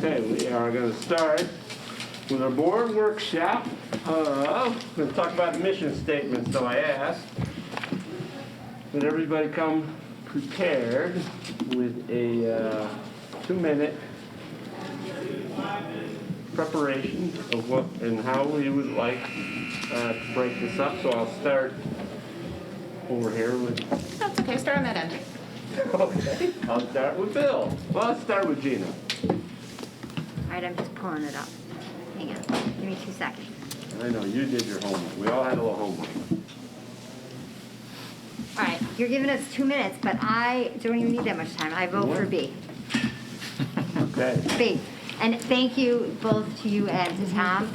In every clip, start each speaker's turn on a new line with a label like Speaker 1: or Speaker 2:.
Speaker 1: Okay, we are going to start with our board workshop. We're going to talk about the mission statement, so I asked that everybody come prepared with a 2-minute preparation of what and how we would like to break this up. So I'll start over here with...
Speaker 2: That's okay, start on that end.
Speaker 1: Okay, I'll start with Bill. Well, let's start with Gina.
Speaker 3: All right, I'm just pulling it up. Hang on. Give me 2 seconds.
Speaker 1: I know, you did your homework. We all had a little homework.
Speaker 3: All right, you're giving us 2 minutes, but I don't even need that much time. I vote for B.
Speaker 1: Okay.
Speaker 3: B. And thank you both to you and to Tom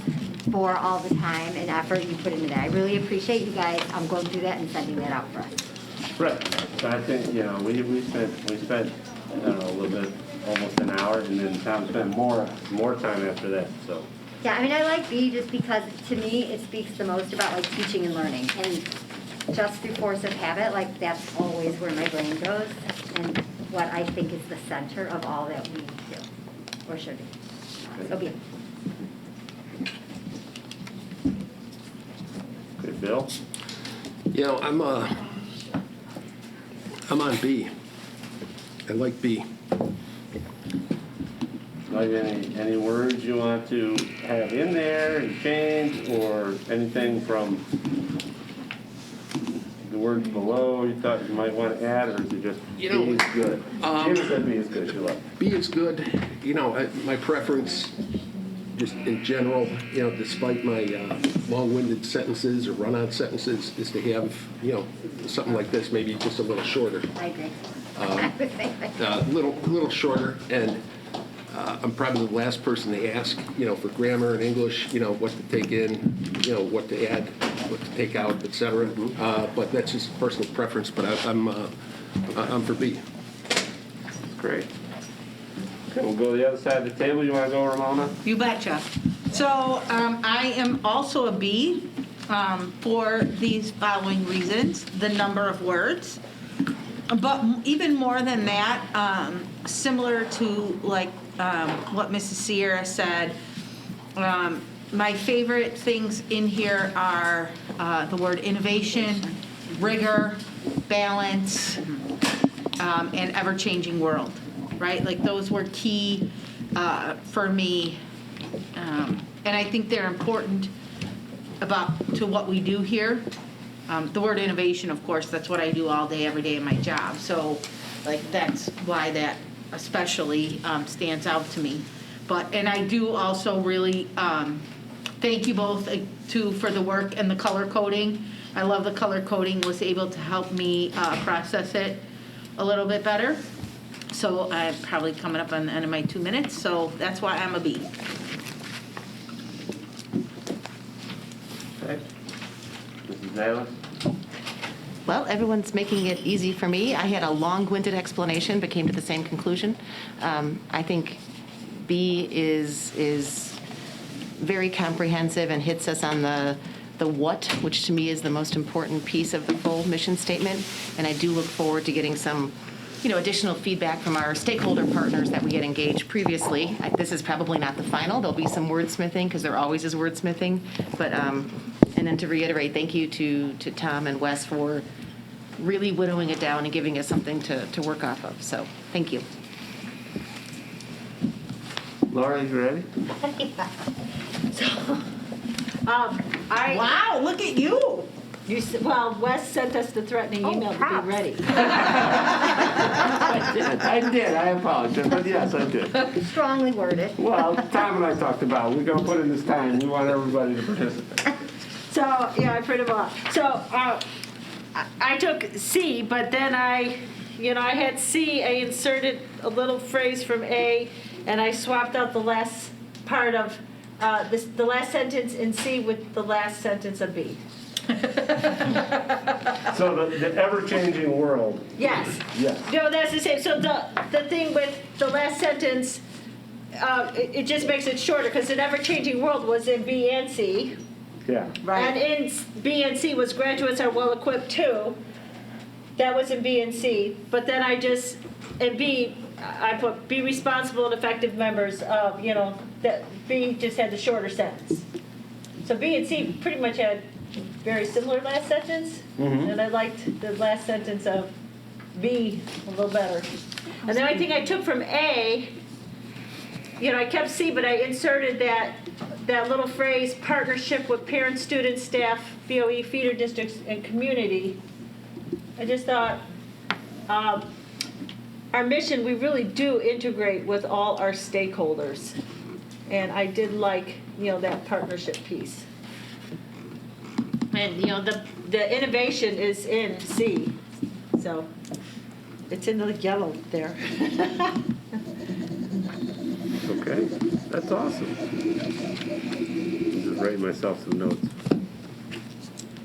Speaker 3: for all the time and effort you put into that. I really appreciate you guys going through that and sending that out for us.
Speaker 1: Right. So I think, you know, we spent I don't know, a little bit, almost an hour, and then Tom spent more time after that, so.
Speaker 3: Yeah, I mean, I like B just because, to me, it speaks the most about, like, teaching and learning. And just through force of habit, like, that's always where my brain goes and what I think is the center of all that we do, or should be. So B.
Speaker 1: Okay, Bill?
Speaker 4: You know, I'm on B. I like B.
Speaker 1: Like any words you want to have in there and change, or anything from the words below you thought you might want to add, or is it just
Speaker 4: You know,
Speaker 1: B is good? Gina said B is good, she loved it.
Speaker 4: B is good. You know, my preference, just in general, you know, despite my long-winded sentences or run-on sentences, is to have, you know, something like this, maybe just a little shorter.
Speaker 3: I agree. I would say that.
Speaker 4: Little shorter, and I'm probably the last person to ask, you know, for grammar and English, you know, what to take in, you know, what to add, what to take out, etc. But that's just personal preference. But I'm for B.
Speaker 1: Great. Okay, we'll go to the other side of the table. You want to go, Ramona?
Speaker 2: You betcha. So I am also a B for these following reasons: the number of words, but even more than that, similar to like what Mrs. Sierra said, my favorite things in here are the word innovation, rigor, balance, and ever-changing world. Right? Like those were key for me. And I think they're important to what we do here. The word innovation, of course, that's what I do all day, every day in my job. So, like, that's why that especially stands out to me. And I do also really thank you both for the work and the color coding. I love the color coding, was able to help me process it a little bit better. So I'm probably coming up on the end of my 2 minutes, so that's why I'm a B.
Speaker 1: Okay. Mrs. Bayless?
Speaker 5: Well, everyone's making it easy for me. I had a long-winded explanation, but came to the same conclusion. I think B is very comprehensive and hits us on the what, which to me is the most important piece of the full mission statement. And I do look forward to getting some, you know, additional feedback from our stakeholder partners that we had engaged previously. This is probably not the final. There'll be some wordsmithing because there always is wordsmithing. But and then to reiterate, thank you to Tom and Wes for really winnowing it down and giving us something to work off of. So thank you.
Speaker 1: Laura, you ready?
Speaker 2: Wow, look at you.
Speaker 6: Well, Wes sent us the threatening email to
Speaker 3: props.
Speaker 6: be ready.
Speaker 1: I did. I apologize, but yes, I did.
Speaker 3: Strongly worded.
Speaker 1: Well, Tom and I talked about, we're going to put in this time. We want everybody to participate.
Speaker 6: So, yeah, I printed them all. So, I took C, but then I had C, I inserted a little phrase from A, and I swapped out the last part of the last sentence in C with the last sentence of B.
Speaker 1: So the ever-changing world.
Speaker 6: Yes.
Speaker 1: Yes.
Speaker 6: No, that's the same. So the thing with the last sentence, it just makes it shorter because the ever-changing world was in B and C.
Speaker 1: Yeah.
Speaker 2: Right.
Speaker 6: And in B and C was graduates are well-equipped too. That was in B and C. But then in B, I put be responsible and effective members of, that B just had the shorter sentence. So B and C pretty much had very similar last sentence, and I liked the last sentence of B a little better. And the only thing I took from A, I kept C, but I inserted that little phrase, partnership with parents, students, staff, BOE, feeder districts, and community. I just thought, our mission, we really do integrate with all our stakeholders. And I did like, that partnership piece. And, the innovation is in C, so it's in the yellow there.
Speaker 1: Okay, that's awesome. I'm just writing myself some notes.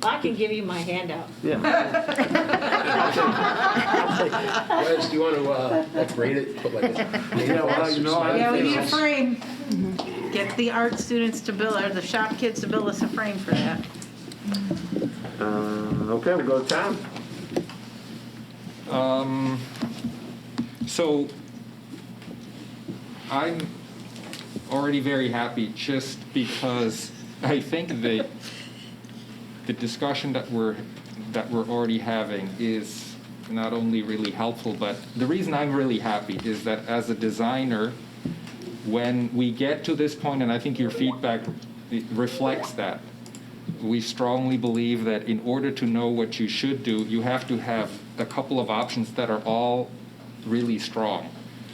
Speaker 6: I can give you my handout.
Speaker 1: Yeah.
Speaker 4: Wes, do you want to upgrade it? Put like a
Speaker 1: Yeah, well, you know, I-
Speaker 2: Yeah, we need a frame. Get the art students to build, or the shop kids to build us a frame for that.
Speaker 1: Okay, we'll go to Tom.
Speaker 7: So I'm already very happy just because I think the discussion that we're already having is not only really helpful, but the reason I'm really happy is that as a designer, when we get to this point, and I think your feedback reflects that, we strongly believe that in order to know what you should do, you have to have a couple of options that are all really strong.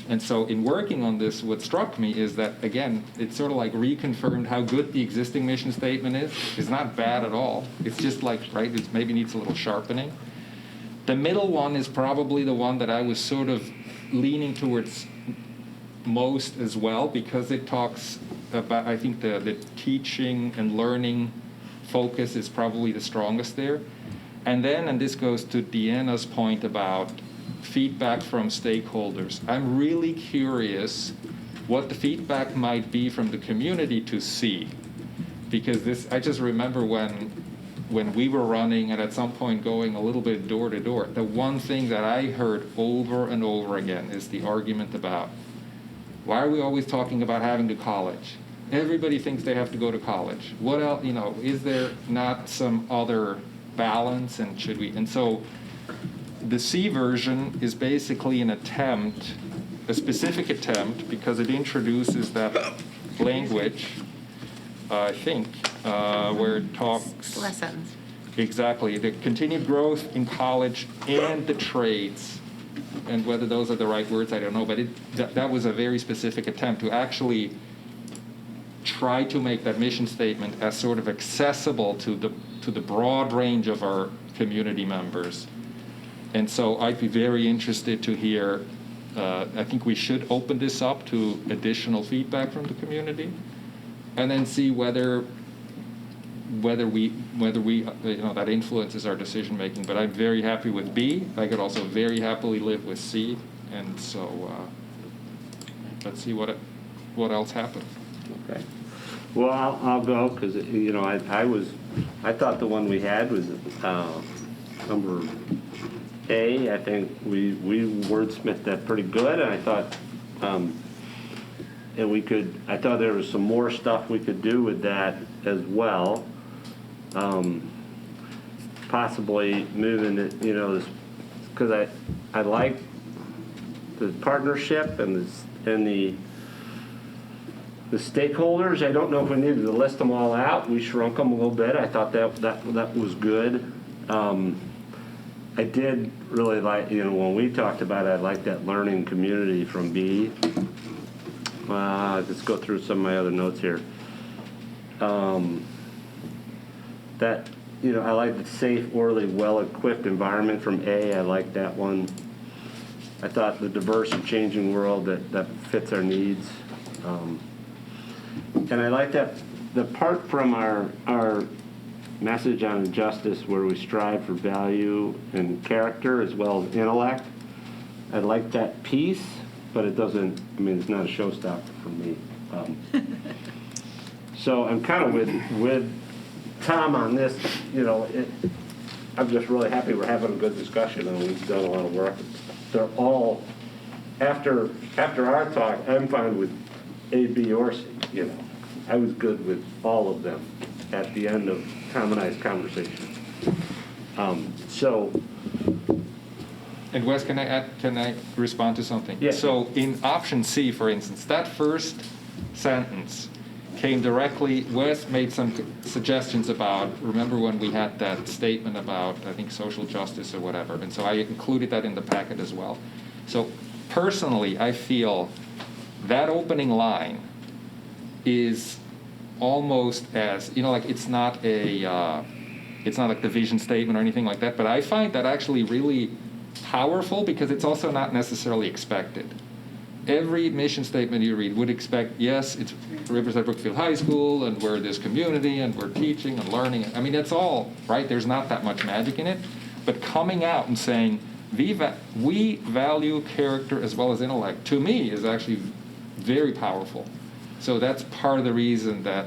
Speaker 7: And so in working on this, what struck me is that, again, it's sort of like reconfirmed how good the existing mission statement is. It's not bad at all. It's just like, right, it maybe needs a little sharpening. The middle one is probably the one that I was sort of leaning towards most as well, because it talks about, I think the teaching and learning focus is probably the strongest there. And then, and this goes to Deanna's point about feedback from stakeholders, I'm really curious what the feedback might be from the community to see. Because this, I just remember when we were running and at some point going a little bit door to door, the one thing that I heard over and over again is the argument about, why are we always talking about having to college? Everybody thinks they have to go to college. What else, is there not some other balance, and should we? And so the C version is basically an attempt, a specific attempt, because it introduces that language, I think, where it talks...
Speaker 5: Last sentence.
Speaker 7: Exactly. The continued growth in college and the trades. And whether those are the right words, I don't know. But that was a very specific attempt to actually try to make that mission statement as sort of accessible to the broad range of our community members. And so I'd be very interested to hear, I think we should open this up to additional feedback from the community, and then see whether we that influences our decision making. But I'm very happy with B. I could also very happily live with C, and so let's see what else happens.
Speaker 1: Okay. Well, I'll go because I thought the one we had was number A. I think we wordsmithed that pretty good, and I thought I thought there was some more stuff we could do with that as well. Possibly moving it, this, because I like the partnership and the stakeholders. I don't know if we needed to list them all out. We shrunk them a little bit. I thought that was good. I did really like, when we talked about it, I liked that learning community from B. Let's go through some of my other notes here. I like the safe, orderly, well-equipped environment from A. I like that one. I thought the diverse and changing world that fits our needs. And I like that the part from our message on justice where we strive for value and character as well as intellect. I like that piece, but it doesn't, it's not a showstopper for me. So I'm kind of with Tom on this, I'm just really happy we're having a good discussion and we've done a lot of work. They're all after our talk, I'm fine with A, B, or C, you know. I was good with all of them at the end of Tom and I's conversation. So,
Speaker 7: And Wes, can I respond to something?
Speaker 1: Yeah.
Speaker 7: So in option C, for instance, that first sentence came directly, Wes made some suggestions about, remember when we had that statement about, I think, social justice or whatever, and so I included that in the packet as well. So personally, I feel that opening line is almost as, you know, like it's not like the vision statement or anything like that, but I find that actually really powerful because it's also not necessarily expected. Every mission statement you read would expect, yes, it's Riverside Brookfield High School, and we're this community, and we're teaching and learning. I mean, it's all, right? There's not that much magic in it. But coming out and saying, we value character as well as intellect, to me, is actually very powerful. So that's part of the reason that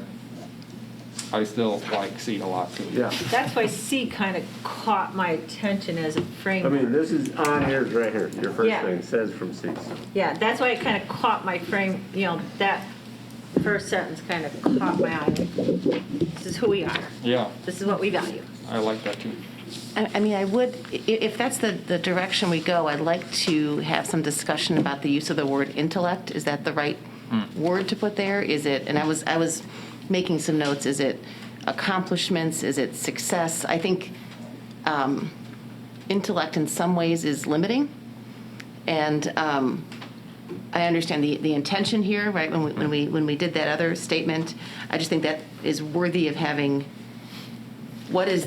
Speaker 7: I still like C a lot, too.
Speaker 1: yeah.
Speaker 6: That's why C kind of caught my attention as a
Speaker 1: I
Speaker 6: framework.
Speaker 1: mean, this is on here, right here. Your first
Speaker 6: Yeah.
Speaker 1: thing says from C.
Speaker 6: Yeah, that's why it kind of caught my frame, you know, that first sentence kind of caught my eye. This is who we are.
Speaker 7: Yeah,
Speaker 6: This is what we value.
Speaker 7: I like that, too.
Speaker 5: I mean, I would, if that's the direction we go, I'd like to have some discussion about the use of the word intellect. Is that the right word to put there? Is it, and I was making some notes, is it accomplishments? Is it success? I think intellect in some ways is limiting. And I understand the intention here, right? When we did that other statement, I just think that is worthy of having, what is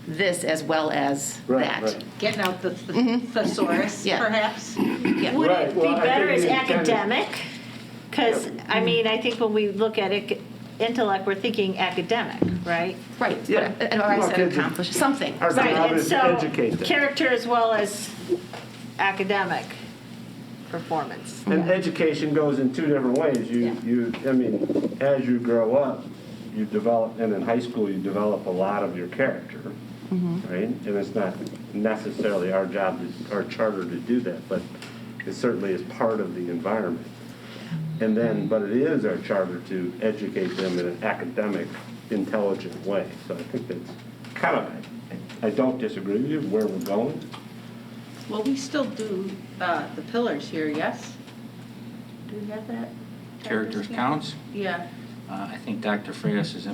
Speaker 5: this as well as
Speaker 1: Right,
Speaker 5: that.
Speaker 1: right.
Speaker 2: Getting out the thesaurus,
Speaker 5: Yeah.
Speaker 2: perhaps.
Speaker 5: Yeah.
Speaker 6: Would
Speaker 1: Right,
Speaker 6: it be
Speaker 1: well, I
Speaker 6: better
Speaker 1: think
Speaker 6: as
Speaker 1: the intent is-
Speaker 6: academic? Because, I mean, I think when we look at it, intellect, we're thinking academic, right?
Speaker 5: Right.
Speaker 1: Yeah.
Speaker 5: But, or I
Speaker 1: Well,
Speaker 5: said
Speaker 1: kids are-
Speaker 5: accomplish something.
Speaker 1: Our
Speaker 6: Right,
Speaker 1: job
Speaker 6: and
Speaker 1: is to
Speaker 6: so
Speaker 1: educate them.
Speaker 6: character as well as academic performance.
Speaker 1: And education goes in two different ways. I mean, as you grow up, you develop, and in high school, you develop a lot of your character, right? And it's not necessarily our job, our charter to do that, but it certainly is part of the environment. And then, but it is our charter to educate them in an academic, intelligent way. So I think that's kind of, I don't disagree with you where we're going.
Speaker 2: Well, we still do the pillars here, yes? Do we have that?
Speaker 8: Characters counts.
Speaker 2: Yeah,
Speaker 8: I think Dr. Freitas is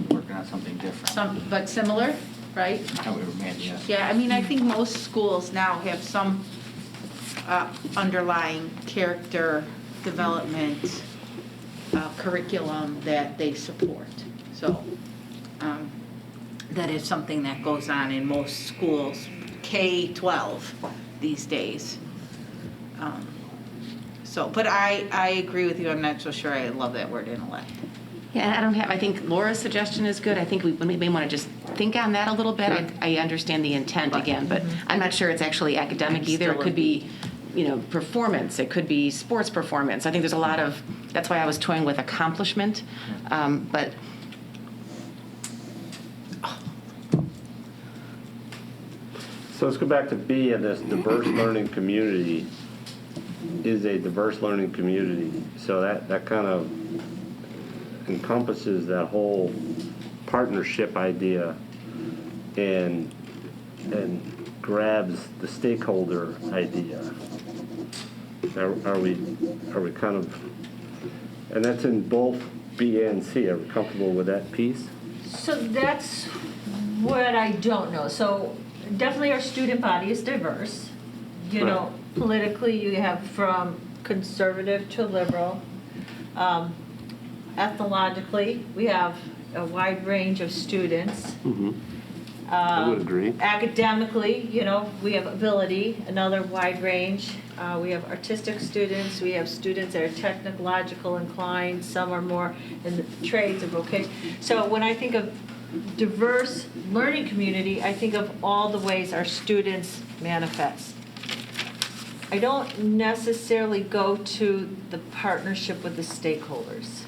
Speaker 8: working on something different.
Speaker 2: but similar, right?
Speaker 8: How we were made, yes.
Speaker 2: Yeah, I mean, I think most schools now have some underlying character development curriculum that they support. So that is something that goes on in most schools, K-12 these days. But I agree with you. I'm not so sure I love that word intellect.
Speaker 5: Yeah, I think Laura's suggestion is good. I think we may want to just think on that a little bit. I understand the intent again, but I'm not sure it's actually academic either. It could be, performance. It could be sports performance. I think there's a lot of, that's why I was toying with accomplishment. But
Speaker 1: So let's go back to B, and this diverse learning community is a diverse learning community. So that kind of encompasses that whole partnership idea and grabs the stakeholder idea. Are we kind of, and that's in both B and C. Are we comfortable with that piece?
Speaker 6: So that's what I don't know. So definitely our student body is diverse.
Speaker 1: Right.
Speaker 6: Politically you have from conservative to liberal. Ethnologically, we have a wide range of students.
Speaker 1: I would agree.
Speaker 6: Academically, we have ability, another wide range. We have artistic students, we have students that are technological inclined, some are more in the trades and vocations. So when I think of diverse learning community, I think of all the ways our students manifest. I don't necessarily go to the partnership with the stakeholders.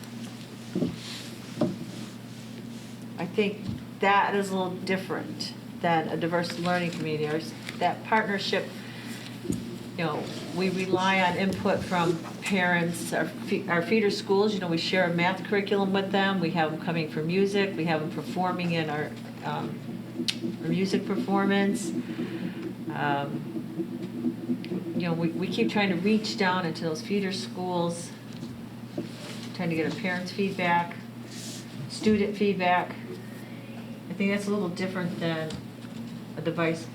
Speaker 6: I think that is a little different than a diverse learning community. Or that partnership you know, we rely on input from parents, our feeder schools, you know, we share a math curriculum with them, we have them coming for music, we have them performing in our music performance. You know, we keep trying to reach down into those feeder schools, trying to get a parent's feedback, student feedback. I think that's a little different than a diverse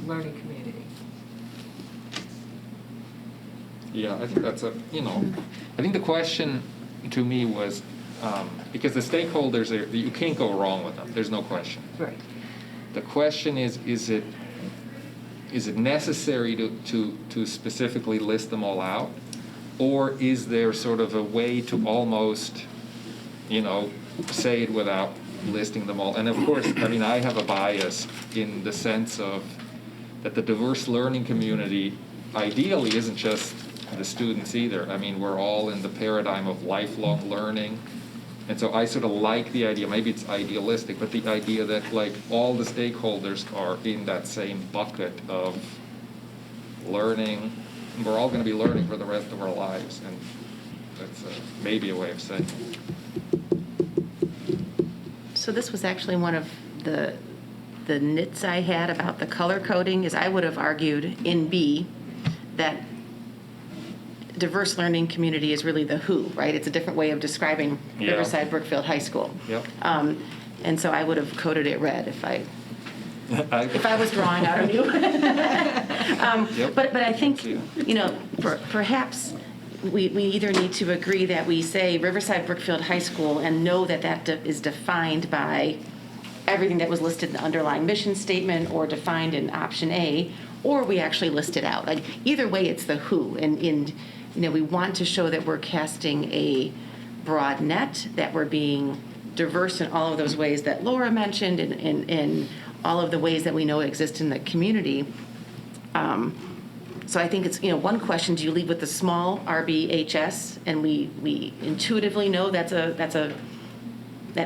Speaker 6: learning community.
Speaker 7: Yeah, I think that's I think the question to me was, because the stakeholders, you can't go wrong with them, there's no question.
Speaker 6: Right.
Speaker 7: The question is it necessary to specifically list them all out? Or is there sort of a way to almost, say it without listing them all? And of course, I mean, I have a bias in the sense of that the diverse learning community ideally isn't just the students either. I mean, we're all in the paradigm of lifelong learning. And so I sort of like the idea, maybe it's idealistic, but the idea that like all the stakeholders are in that same bucket of learning. We're all going to be learning for the rest of our lives, and that's maybe a way of saying it.
Speaker 5: So this was actually one of the nits I had about the color coding, is I would have argued in B that diverse learning community is really the who, right? It's a different way of describing
Speaker 7: Yeah.
Speaker 5: Riverside Brookfield High School.
Speaker 7: Yep.
Speaker 5: And so I would have coded it red if I
Speaker 7: I
Speaker 5: was drawing out on you.
Speaker 7: Yep.
Speaker 5: But I think,
Speaker 7: Yeah.
Speaker 5: perhaps we either need to agree that we say Riverside Brookfield High School and know that is defined by everything that was listed in the underlying mission statement or defined in option A, or we actually list it out. Like either way, it's the who, and we want to show that we're casting a broad net, that we're being diverse in all of those ways that Laura mentioned, and all of the ways that we know exist in the community. So I think it's, one question, do you lead with the small RBHS, and we intuitively know that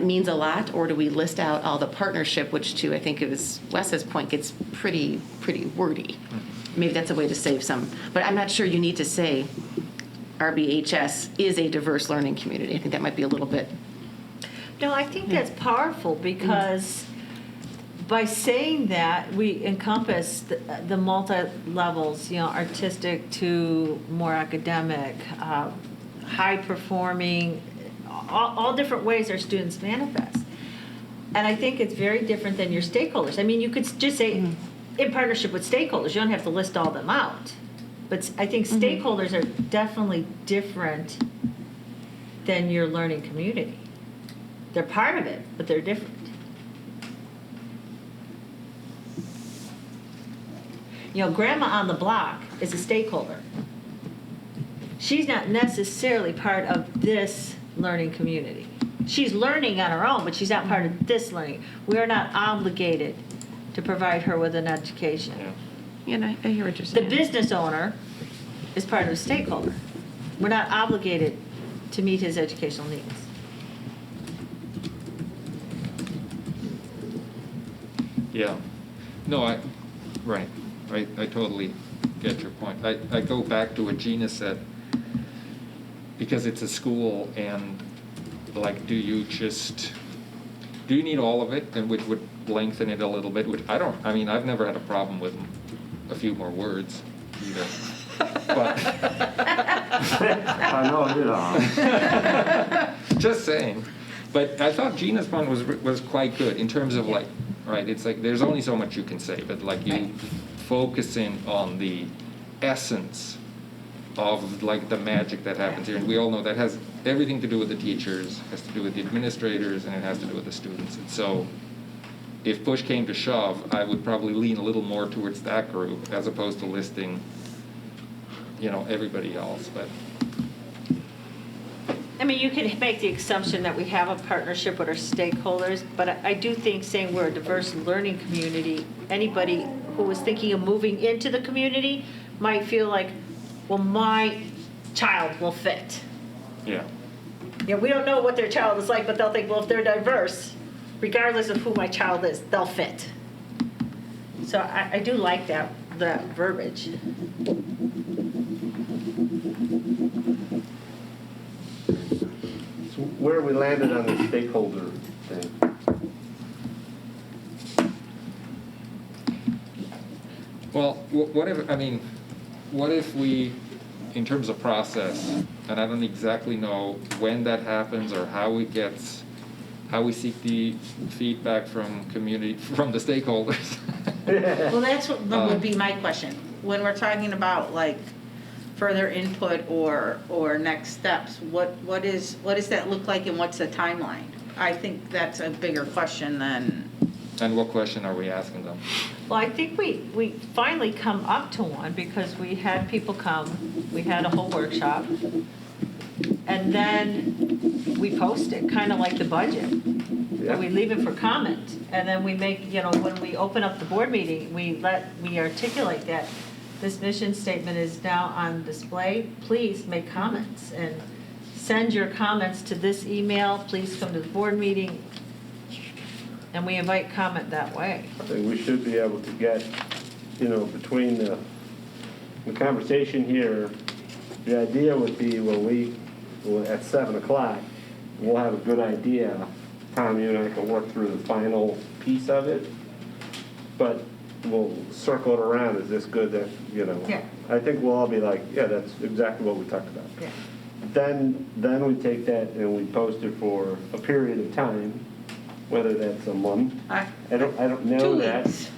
Speaker 5: means a lot, or do we list out all the partnership, which to, I think it was Wes's point, gets pretty wordy. Maybe that's a way to save some, but I'm not sure you need to say RBHS is a diverse learning community. I think that might be a little bit.
Speaker 6: No, I think that's powerful because by saying that, we encompass the multi-levels, artistic to more academic, high-performing, all different ways our students manifest. And I think it's very different than your stakeholders. I mean, you could just say in partnership with stakeholders. You don't have to list all them out. But I think stakeholders are definitely different than your learning community. They're part of it, but they're different. Grandma on the block is a stakeholder. She's not necessarily part of this learning community. She's learning on her own, but she's not part of this learning. We are not obligated to provide her with an education.
Speaker 7: Yeah.
Speaker 5: I hear what you're
Speaker 6: The
Speaker 5: saying.
Speaker 6: business owner is part of a stakeholder. We're not obligated to meet his educational needs.
Speaker 7: Yeah. No, I totally get your point. I go back to what Gina said, because it's a school, and like, do you need all of it, and which would lengthen it a little bit, which I've never had a problem with a few more words either. But
Speaker 1: I know you don't.
Speaker 7: just saying. But I thought Gina's point was quite good in terms of like, right, it's like there's only so much you can say, but like you focusing on the essence of like the magic that happens here. And we all know that has everything to do with the teachers, has to do with the administrators, and it has to do with the students. And so if push came to shove, I would probably lean a little more towards that group as opposed to listing, everybody else. But
Speaker 6: I mean, you can make the assumption that we have a partnership with our stakeholders, but I do think saying we're a diverse learning community, anybody who was thinking of moving into the community might feel like, well, my child will fit.
Speaker 7: yeah.
Speaker 6: We don't know what their child is like, but they'll think, well, if they're diverse, regardless of who my child is, they'll fit. So I do like that that verbiage.
Speaker 1: So where we landed on the stakeholder thing.
Speaker 7: Well, what if, I mean, what if we, in terms of process, and I don't exactly know when that happens or how it gets, how we seek the feedback from community, from the stakeholders.
Speaker 2: Well, that's what would be my question. When we're talking about like further input or next steps, what does that look like and what's the timeline? I think that's a bigger question than,
Speaker 7: And what question are we asking them?
Speaker 6: Well, I think we finally come up to one because we had people come, we had a whole workshop, and then we post it, kind of like the budget.
Speaker 1: Yeah.
Speaker 6: And we leave it for comment, and then we make, when we open up the board meeting, we articulate that this mission statement is now on display. Please make comments and send your comments to this email. Please come to the board meeting. And we invite comment that way.
Speaker 1: I think we should be able to get, between the conversation here, the idea would be at 7 o'clock, we'll have a good idea. Tom, you and I can work through the final piece of it, but we'll circle it around. Is this good that,
Speaker 6: Yeah.
Speaker 1: I think we'll all be like, yeah, that's exactly what we talked about.
Speaker 6: Yeah.
Speaker 1: Then we take that and we post it for a period of time, whether that's a month. I don't know
Speaker 2: 2
Speaker 1: that.
Speaker 2: weeks.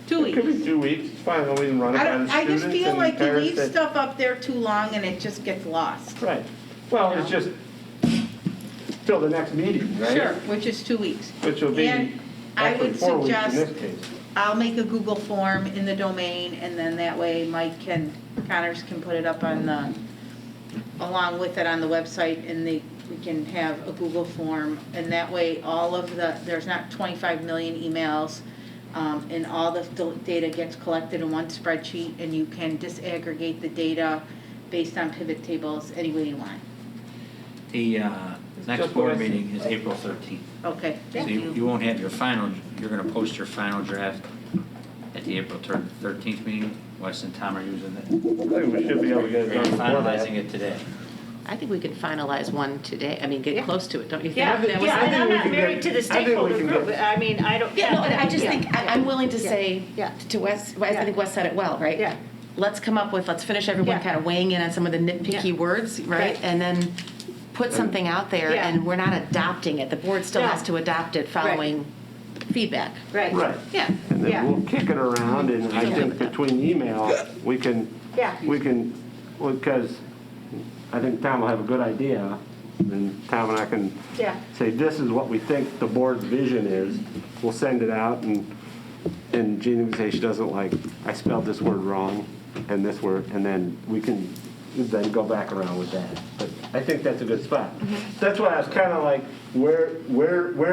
Speaker 2: 2
Speaker 1: It could be
Speaker 2: weeks.
Speaker 1: 2 weeks, it's fine, we can run it by the
Speaker 2: I
Speaker 1: students.
Speaker 2: just feel
Speaker 1: and
Speaker 2: like you
Speaker 1: parents
Speaker 2: leave
Speaker 1: that-
Speaker 2: stuff up there too long and it just gets lost.
Speaker 1: Right, well, it's
Speaker 2: You know?
Speaker 1: just till the next meeting, right?
Speaker 2: Sure, which is 2 weeks.
Speaker 1: Which will be
Speaker 2: And I
Speaker 1: actually
Speaker 2: would
Speaker 1: 4 weeks in
Speaker 2: suggest,
Speaker 1: this case.
Speaker 2: I'll make a Google form in the domain, and then that way Connors can put it up on along with it on the website, and we can have a Google form, and that way there's not 25 million emails, and all the data gets collected in one spreadsheet, and you can disaggregate the data based on pivot tables any way you want.
Speaker 8: The next
Speaker 1: just what I
Speaker 8: board
Speaker 1: said.
Speaker 8: meeting is April 13th.
Speaker 2: Okay,
Speaker 8: So
Speaker 2: thank
Speaker 8: you
Speaker 2: you.
Speaker 8: won't have your final, you're going to post your final draft at the April 13th meeting. Wes and Tom are using it.
Speaker 1: I think we should be able to get it
Speaker 8: They're
Speaker 1: done before that.
Speaker 8: finalizing it today.
Speaker 5: I think we could finalize one today, get
Speaker 6: Yeah.
Speaker 5: close to it, don't you think?
Speaker 6: Yeah,
Speaker 5: That was-
Speaker 6: yeah, and I'm
Speaker 1: we
Speaker 6: not
Speaker 1: can
Speaker 6: married to
Speaker 1: get-
Speaker 6: the
Speaker 1: I think we
Speaker 6: stakeholder
Speaker 1: can
Speaker 6: group.
Speaker 1: get-
Speaker 6: I mean, I don't.
Speaker 5: Yeah, no, I just
Speaker 6: yeah,
Speaker 5: think,
Speaker 6: yeah.
Speaker 5: I'm willing to
Speaker 6: Yeah.
Speaker 5: say
Speaker 6: Yeah.
Speaker 5: to Wes, I
Speaker 6: Yeah.
Speaker 5: think Wes said it well, right?
Speaker 6: Yeah.
Speaker 5: Let's finish everyone
Speaker 6: Yeah.
Speaker 5: kind of weighing in on some of the nitpicky
Speaker 6: Yeah.
Speaker 5: words, right?
Speaker 6: Yeah.
Speaker 5: And then put something out there,
Speaker 6: Yeah.
Speaker 5: and we're not adopting it. The board still
Speaker 6: No.
Speaker 5: has to adopt it following feedback.
Speaker 6: Right.
Speaker 1: Right,
Speaker 5: Yeah.
Speaker 1: and
Speaker 6: Yeah.
Speaker 1: then we'll kick it around, and I
Speaker 5: Yeah.
Speaker 1: think between email,
Speaker 6: Yeah.
Speaker 1: because I think Tom will have a good idea, and Tom and I can
Speaker 6: Yeah.
Speaker 1: say, this is what we think the board's vision is. We'll send it out, and Jeannie would say she doesn't I spelled this word wrong, and this word, and then we can then go back around with that. But I think that's a good spot. That's why I was kind of like, where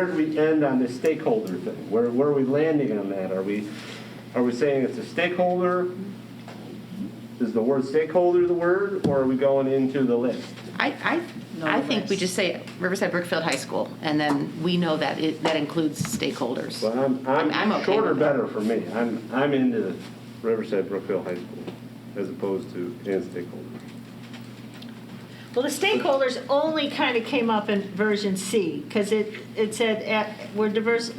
Speaker 1: do we end on this stakeholder thing? Where are we landing on that? Are we saying it's a stakeholder? Is the word stakeholder the word, or are we going into the list?
Speaker 5: I think we just say Riverside Brookfield High School, and then we know that that includes stakeholders.
Speaker 1: Well,
Speaker 5: I'm
Speaker 1: I'm
Speaker 5: okay
Speaker 1: shorter
Speaker 5: with that.
Speaker 1: better for me. I'm into Riverside Brookfield High School as opposed to and stakeholders.
Speaker 6: Well, the stakeholders only kind of came up in version C, because it said, we're diverse,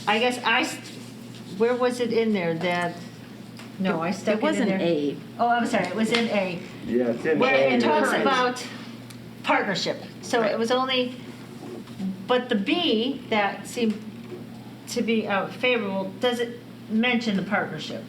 Speaker 6: I guess where was it in there that, no, I stuck
Speaker 5: It
Speaker 6: it
Speaker 5: was
Speaker 6: in
Speaker 5: an
Speaker 6: there.
Speaker 5: A.
Speaker 6: Oh, I'm sorry, it was in A.
Speaker 1: Yeah, it's in
Speaker 6: Where
Speaker 1: A.
Speaker 6: it talks
Speaker 5: current.
Speaker 6: about partnership. So
Speaker 5: Right.
Speaker 6: it was only, but the B that seemed to be favorable, does it mention the partnership?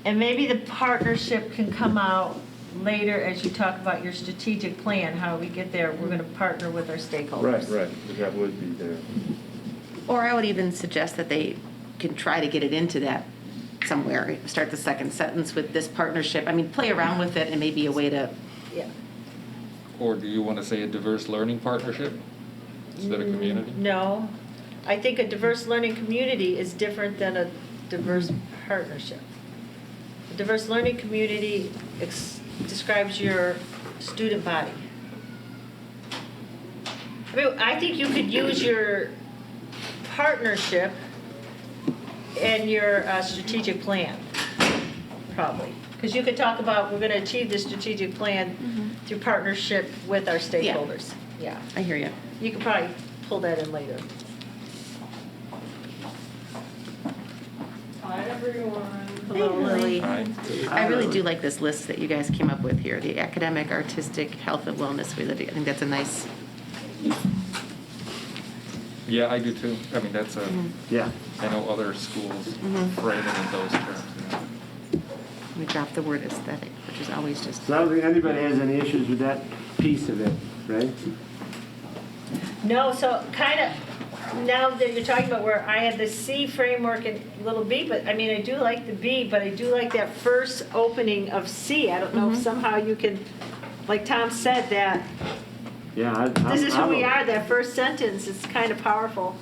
Speaker 6: And maybe the partnership can come out later as you talk about your strategic plan, how we get there. We're going to partner with our stakeholders.
Speaker 1: Right, that would be there.
Speaker 5: Or I would even suggest that they can try to get it into that somewhere. Start the second sentence with this partnership. Play around with it, and maybe a way to.
Speaker 6: Yeah.
Speaker 7: Or do you want to say a diverse learning partnership instead of community?
Speaker 6: No, I think a diverse learning community is different than a diverse partnership. A diverse learning community describes your student body. I think you could use your partnership and your strategic plan, probably. Because you could talk about, we're going to achieve this strategic plan through partnership with our stakeholders. Yeah.
Speaker 5: I hear you.
Speaker 6: You could probably pull that in later. Hi, everyone.
Speaker 2: Hello, Lily.
Speaker 7: Hi.
Speaker 5: I really do like this list that you guys came up with here, the academic, artistic, health, and wellness. I think that's a nice,
Speaker 7: Yeah, I do too. I mean, that's a,
Speaker 1: Yeah.
Speaker 7: I know other schools frame it in those terms.
Speaker 5: we dropped the word aesthetic, which is always just,
Speaker 1: So I don't think anybody has any issues with that piece of it, right?
Speaker 6: No, so kind of, now that you're talking about where I had the C framework and little b, but I mean, I do like the B, but I do like that first opening of C. I don't know if somehow you can, like Tom said, that
Speaker 1: Yeah.
Speaker 6: this is who
Speaker 1: I'm
Speaker 6: we
Speaker 1: a-
Speaker 6: are, that first sentence is kind of powerful.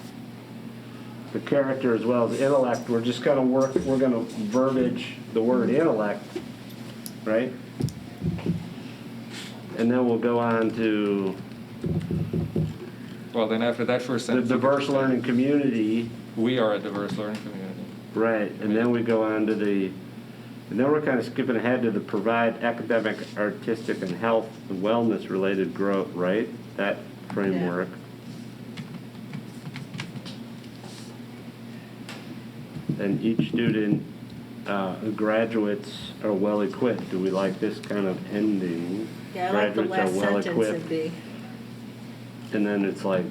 Speaker 1: The character as well as intellect, we're just gonna work, we're gonna verbiage the word intellect, right? And then we'll go on to
Speaker 7: Well, then after that first
Speaker 1: the
Speaker 7: sentence. you could
Speaker 1: diverse
Speaker 7: just say,
Speaker 1: learning community,
Speaker 7: We are a diverse learning community.
Speaker 1: right? And then we go on to and then we're kind of skipping ahead to the provide academic, artistic, and health and wellness related growth, right? That framework. And each student, graduates are well equipped. Do we like this kind of ending?
Speaker 6: Yeah, I like the last
Speaker 1: Graduates are well
Speaker 6: sentence in
Speaker 1: equipped.
Speaker 6: B.
Speaker 1: And then it's like,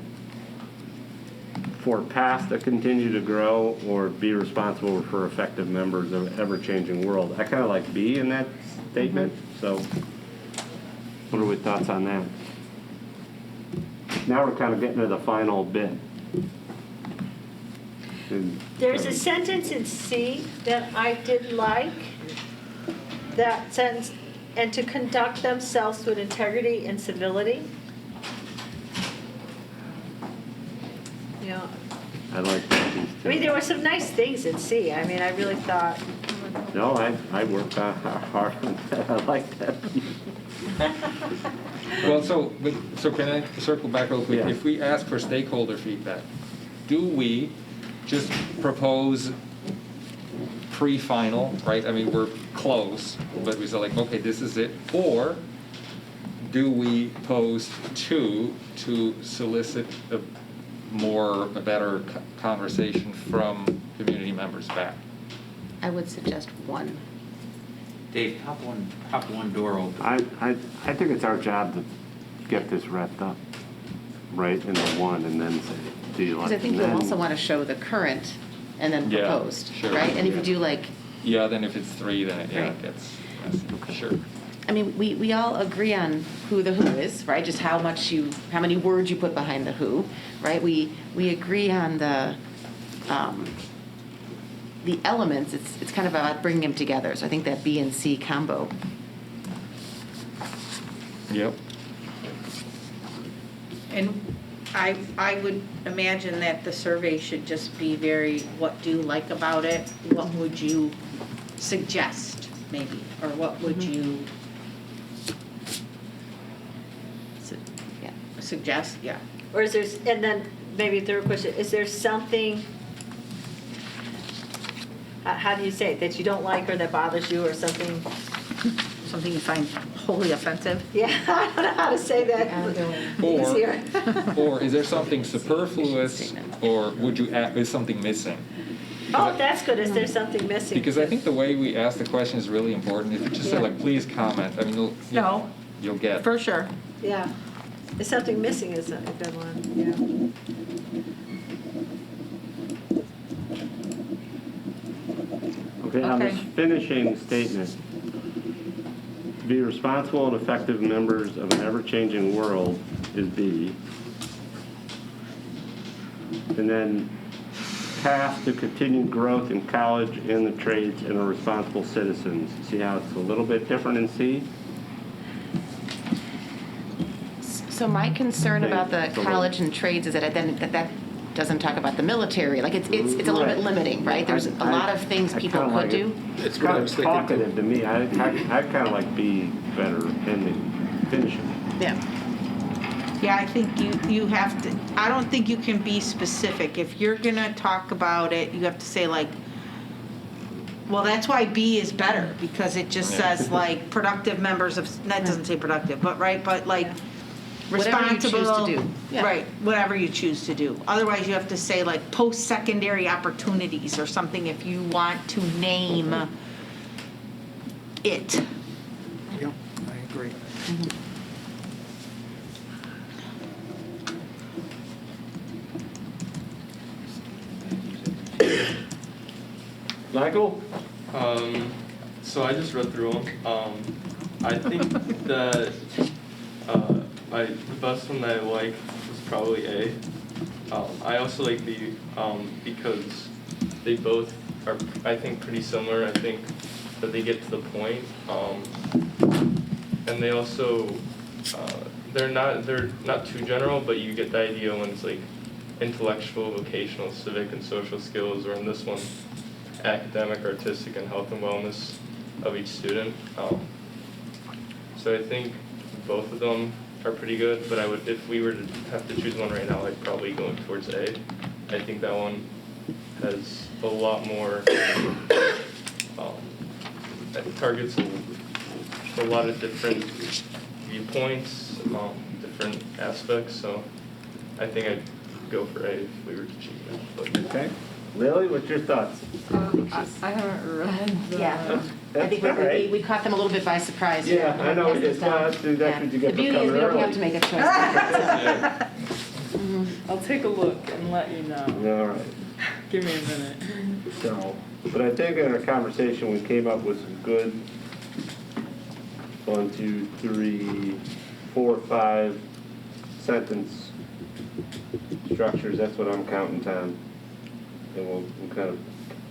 Speaker 1: for paths that continue to grow or be responsible for effective members of an ever-changing world. I kind of like B in that statement, so what are your thoughts on that? Now we're kind of getting to the final bit. And-
Speaker 6: There's a sentence in C that I did like. That sentence, and to conduct themselves with integrity and civility. You know,
Speaker 1: I like that piece
Speaker 6: I mean,
Speaker 1: too.
Speaker 6: there were some nice things in C. I mean, I really thought,
Speaker 1: No, I worked hard on that. I like that piece.
Speaker 7: Well, so can I circle back real quick?
Speaker 1: Yeah.
Speaker 7: If we ask for stakeholder feedback, do we just propose pre-final, right? I mean, we're close, but we say like, okay, this is it. Or do we pose two to solicit a better conversation from community members back?
Speaker 5: I would suggest one.
Speaker 8: Dave, pop one door open.
Speaker 1: I think it's our job to get this wrapped up, right, in the one, and then say, do you like?
Speaker 5: Because I think
Speaker 1: and
Speaker 5: you'll
Speaker 1: then-
Speaker 5: also want to show the current and then
Speaker 7: Yeah,
Speaker 5: proposed,
Speaker 7: sure.
Speaker 5: right? And if you do like,
Speaker 7: Yeah, then if it's three, then it
Speaker 5: Right.
Speaker 7: gets messy. Sure.
Speaker 5: I mean, we all agree on who the who is, right? Just how many words you put behind the who, right? We agree on the elements. It's kind of about bringing them together. So I think that B and C combo.
Speaker 7: Yep.
Speaker 2: And I would imagine that the survey should just be very, what do you like about it? What would you suggest, maybe? Or what would you
Speaker 5: Yeah.
Speaker 2: suggest? Yeah.
Speaker 6: or is there, and then maybe third question, is there something, how do you say it, that you don't like or that bothers you or something?
Speaker 2: Something you find wholly offensive?
Speaker 6: Yeah, I don't know how to say that easier.
Speaker 7: Or is there something superfluous, or would you add, is something missing?
Speaker 6: Oh, that's good, is there something missing?
Speaker 7: Because I think the way we ask the question is really important. If you just say
Speaker 6: Yeah.
Speaker 7: like, please comment, I mean,
Speaker 2: No.
Speaker 7: you'll get.
Speaker 2: For sure.
Speaker 6: Yeah, is something missing is a good one,
Speaker 1: Okay, on this
Speaker 2: Okay.
Speaker 1: finishing statement, be responsible and effective members of an ever-changing world is B. And then path to continued growth in college and the trades and are responsible citizens. See how it's a little bit different in C?
Speaker 5: So my concern about the college and trades is that that doesn't talk about the military. Like it's a little bit
Speaker 1: Right.
Speaker 5: limiting, right? There's a lot of things
Speaker 1: I
Speaker 5: people
Speaker 1: kinda
Speaker 5: could
Speaker 1: like
Speaker 5: do.
Speaker 1: it.
Speaker 4: It's
Speaker 1: It's
Speaker 4: what I
Speaker 1: kind
Speaker 4: was
Speaker 1: of
Speaker 4: thinking, too.
Speaker 1: talkative to me. I kind of like B better ending, finishing.
Speaker 5: Yeah.
Speaker 2: Yeah, I think you have to, I don't think you can be specific. If you're gonna talk about it, you have to say like, well, that's why B is better, because it just says like productive members of, that doesn't say productive, but right, but like
Speaker 5: Whatever you choose to
Speaker 2: responsible.
Speaker 5: do. Yeah.
Speaker 2: Right, whatever you choose to do. Otherwise, you have to say like post-secondary opportunities or something if you want to name it.
Speaker 9: Yep, I agree.
Speaker 1: Michael?
Speaker 10: So I just read through them. I think that the best one that I like was probably A. I also like B because they both are, I think, pretty similar. I think that they get to the point, and they also they're not too general, but you get the idea when it's like intellectual, vocational, civic, and social skills, or in this one, academic, artistic, and health and wellness of each student. So I think both of them are pretty good, but I would, if we were to have to choose one right now, I'd probably go towards A. I think that one has a lot more, it targets a lot of different viewpoints, different aspects, so I think I'd go for A if we were to choose that. But
Speaker 1: Okay. Lily, what's your thoughts?
Speaker 11: I haven't read the.
Speaker 5: Yeah. I
Speaker 1: That's
Speaker 5: think
Speaker 1: all right.
Speaker 5: we caught them a little bit by surprise. here.
Speaker 1: Yeah, I know, it's not, that's what you
Speaker 5: Yeah.
Speaker 1: get
Speaker 5: The
Speaker 1: for
Speaker 5: beauty is
Speaker 1: coming
Speaker 5: we don't have
Speaker 1: early.
Speaker 5: to make a choice.
Speaker 11: I'll take a look and let you know.
Speaker 1: All right.
Speaker 11: Give me a minute.
Speaker 1: So, but I think in our conversation, we came up with some good 1, 2, 3, 4, 5 sentence structures. That's what I'm counting on. And we'll kind of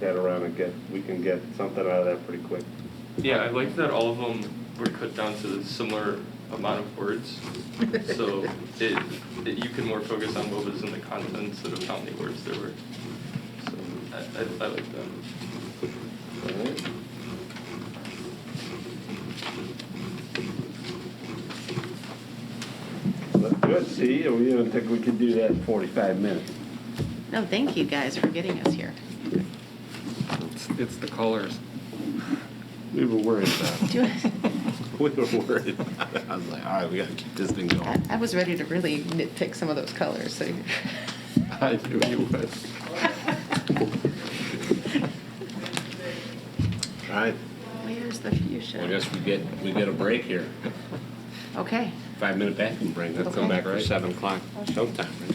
Speaker 1: head around and we can get something out of that pretty quick.
Speaker 10: yeah, I like that all of them were cut down to a similar amount of words. So you can more focus on what was in the content instead of how many words there were. So I like that.
Speaker 1: All right. That's good, see, we didn't think we could do that in 45 minutes.
Speaker 5: No, thank you guys for getting us here.
Speaker 7: It's the colors.
Speaker 1: We were worried about it.
Speaker 5: Do it.
Speaker 1: We were worried about it. I was like, all right, we gotta keep this thing going.
Speaker 5: I was ready to really nitpick some of those colors, so.
Speaker 1: I knew you would. All right.
Speaker 5: Where's the fuchsia?
Speaker 12: I guess we get a break here.
Speaker 5: Okay.
Speaker 12: 5-minute bathroom break. Let's come
Speaker 5: Okay.
Speaker 12: back for 7 o'clock showtime, right?